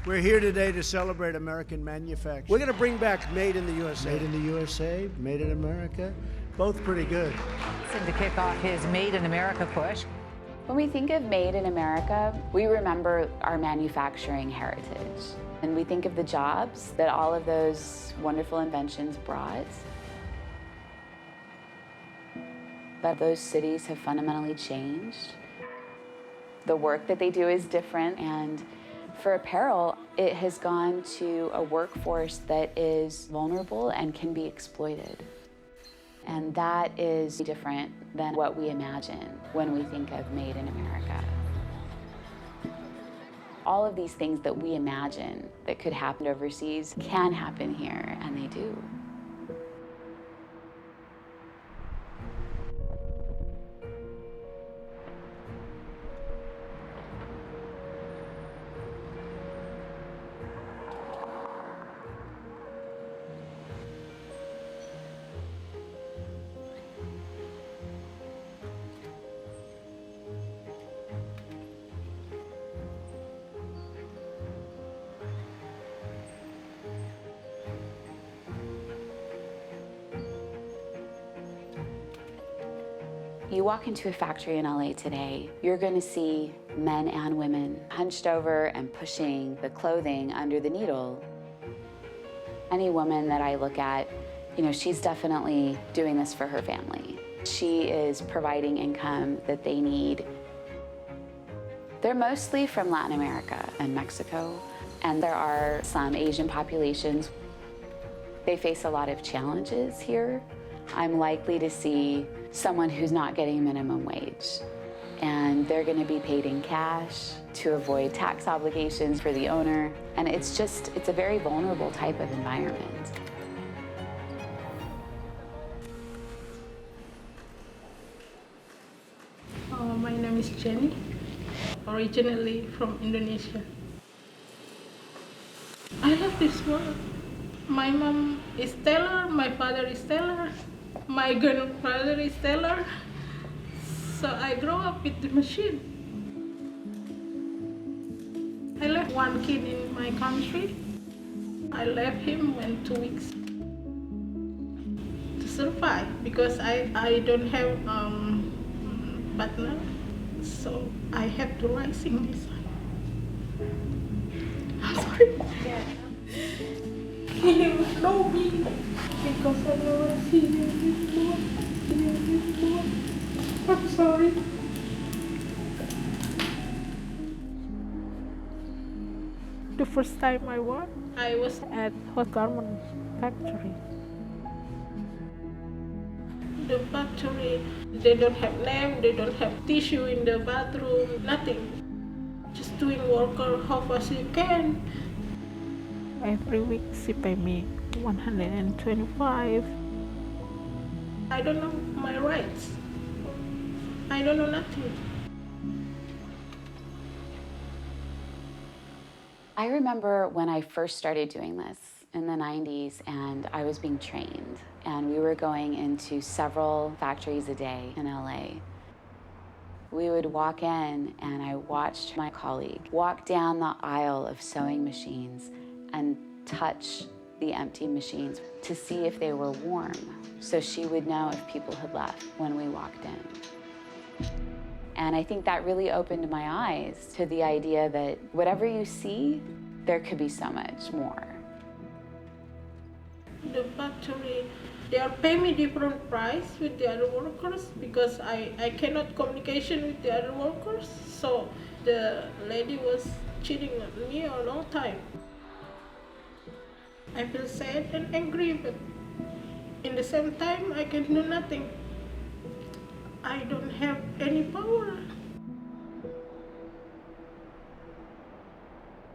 We're here today to celebrate American manufacturing. We're going to bring back Made in the USA. Made in the USA, Made in America, both pretty good. To kick off his Made in America push. When we think of Made in America, we remember our manufacturing heritage. And we think of the jobs that all of those wonderful inventions brought. But those cities have fundamentally changed. The work that they do is different, and for apparel, it has gone to a workforce that is vulnerable and can be exploited. And that is different than what we imagine when we think of Made in America. All of these things that we imagine that could happen overseas can happen here, and they do. You walk into a factory in LA today, you're going to see men and women hunched over and pushing the clothing under the needle. Any woman that I look at, she's definitely doing this for her family. She is providing income that they need. They're mostly from Latin America and Mexico, and there are some Asian populations. They face a lot of challenges here. I'm likely to see someone who's not getting minimum wage, and they're going to be paid in cash to avoid tax obligations for the owner. And it's a very vulnerable type of environment. My name is Jenny, originally from Indonesia. I love this work. My mom is tailor, my father is tailor, my grandfather is tailor, so I grew up with the machine. I left one kid in my country. I left him in 2 weeks to survive because I don't have partner, so I have to rising this one. I'm sorry. Yeah. He will know me because I never see him before. I'm sorry. The first time I worked, I was at hot garment factory. The factory, they don't have lamp, they don't have tissue in the bathroom, nothing. Just doing worker how fast you can. Every week she pay me 125. I don't know my rights. I don't know nothing. I remember when I first started doing this in the 90s, and I was being trained, and we were going into several factories a day in LA. We would walk in, and I watched my colleague walk down the aisle of sewing machines and touch the empty machines to see if they were warm, so she would know if people had left when we walked in. And I think that really opened my eyes to the idea that whatever you see, there could be so much more. The factory, they are paying me different price with the other workers because I cannot communication with the other workers. So the lady was cheating on me a long time. I feel sad and angry, but in the same time, I can do nothing. I don't have any power.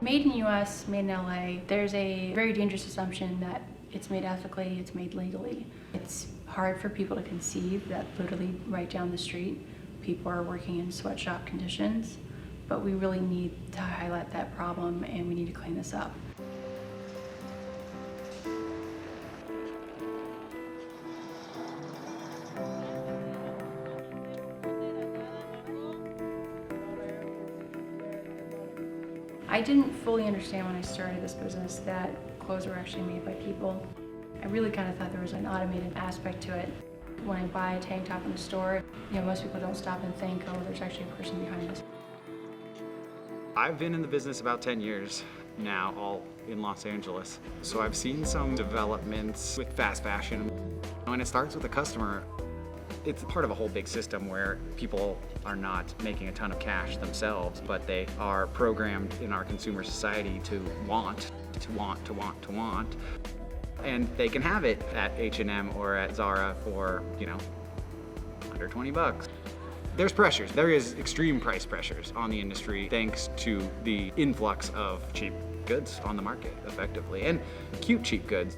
Made in US, made in LA, there's a very dangerous assumption that it's made ethically, it's made legally. It's hard for people to conceive that literally right down the street, people are working in sweatshop conditions, but we really need to highlight that problem and we need to clean this up. I didn't fully understand when I started this business that clothes were actually made by people. I really kind of thought there was an automated aspect to it. When I buy a tank top in the store, most people don't stop and think, oh, there's actually a person behind this. I've been in the business about 10 years now, all in Los Angeles. So I've seen some developments with fast fashion. When it starts with the customer, it's part of a whole big system where people are not making a ton of cash themselves, but they are programmed in our consumer society to want. And they can have it at H&M or at Zara for, under 20 bucks. There's pressures. There is extreme price pressures on the industry thanks to the influx of cheap goods on the market, effectively, and cute cheap goods.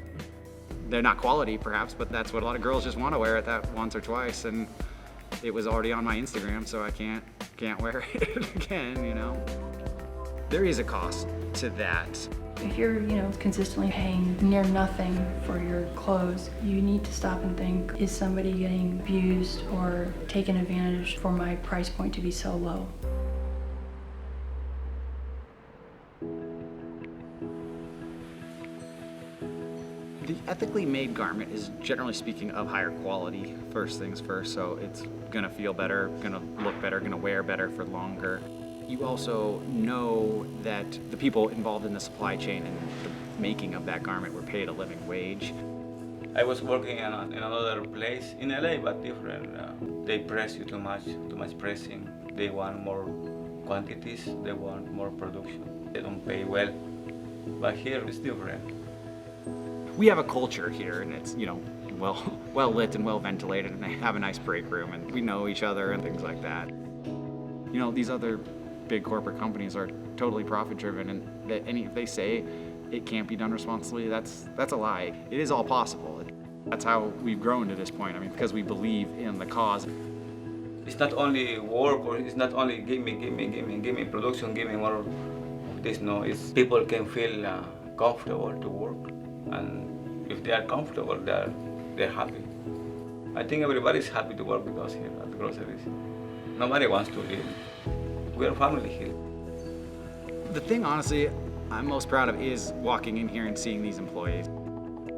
They're not quality, perhaps, but that's what a lot of girls just want to wear it that once or twice, and it was already on my Instagram, so I can't wear it again, There is a cost to that. If you're, consistently paying near nothing for your clothes, you need to stop and think, is somebody getting abused or taken advantage for my price point to be so low? The ethically made garment is, generally speaking, of higher quality, first things first, so it's gonna feel better, gonna look better, gonna wear better for longer. You also know that the people involved in the supply chain and the making of that garment were paid a living wage. I was working in another place in LA, but different. They press you too much pressing. They want more quantities, they want more production. They don't pay well, but here it's different. We have a culture here, and it's, well lit and well ventilated, and they have a nice break room, and we know each other and things like that. These other big corporate companies are totally profit driven, and if they say it can't be done responsibly, that's a lie. It is all possible. That's how we've grown to this point. Because we believe in the cause. It's not only work, or it's not only give me production, give me more of this. No, it's people can feel comfortable to work, and if they are comfortable, they're happy. I think everybody's happy to work with us here at the groceries. Nobody wants to leave. We are family here. The thing, honestly, I'm most proud of is walking in here and seeing these employees.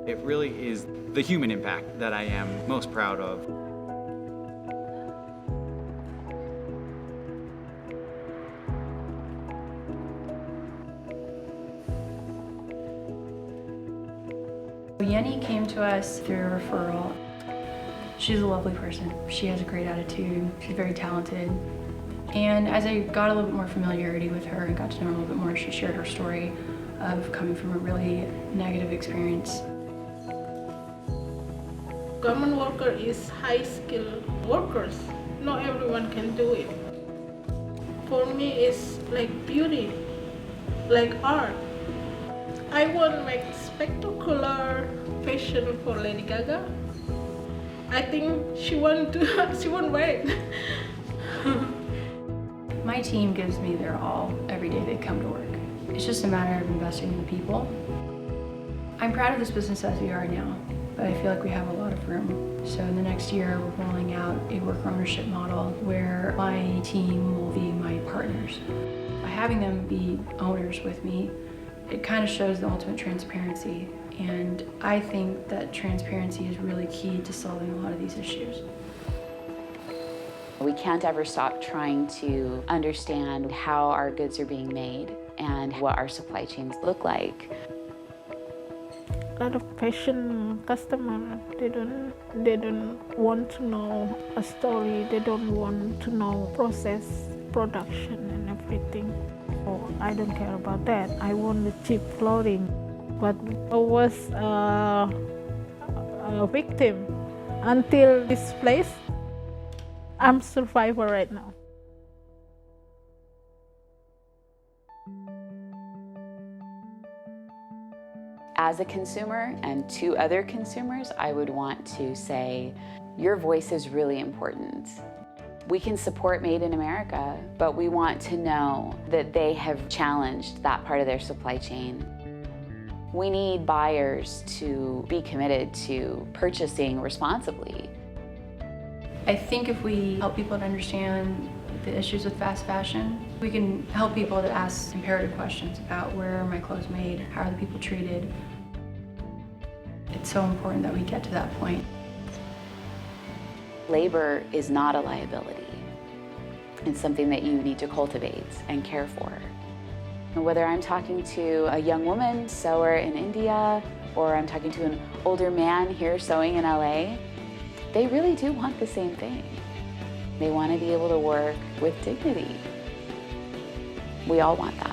It really is the human impact that I am most proud of. Yenny came to us through a referral. She's a lovely person. She has a great attitude. She's very talented. And as I got a little bit more familiarity with her and got to know her a little bit more, she shared her story of coming from a really negative experience. Garment worker is high-skilled workers. Not everyone can do it. For me, it's like beauty, like art. I want make spectacular fashion for Lady Gaga. I think she won't wear it. My team gives me their all every day they come to work. It's just a matter of investing in the people. I'm proud of this business as we are now, but I feel like we have a lot of room. So in the next year, we're rolling out a worker ownership model where my team will be my partners. By having them be owners with me, it kind of shows the ultimate transparency. And I think that transparency is really key to solving a lot of these issues. We can't ever stop trying to understand how our goods are being made and what our supply chains look like. A lot of fashion customers, they don't want to know a story. They don't want to know process, production, and everything. Oh, I don't care about that. I want the cheap clothing. But I was a victim until this place. I'm a survivor right now. As a consumer and to other consumers, I would want to say, your voice is really important. We can support Made in America, but we want to know that they have challenged that part of their supply chain. We need buyers to be committed to purchasing responsibly. I think if we help people to understand the issues with fast fashion We can help people to ask imperative questions about where are my clothes made, how are the people treated. It's so important that we get to that point. Labor is not a liability. It's something that you need to cultivate and care for. And whether I'm talking to a young woman sewer in India or I'm talking to an older man here sewing in LA, they really do want the same thing. They want to be able to work with dignity. We all want that.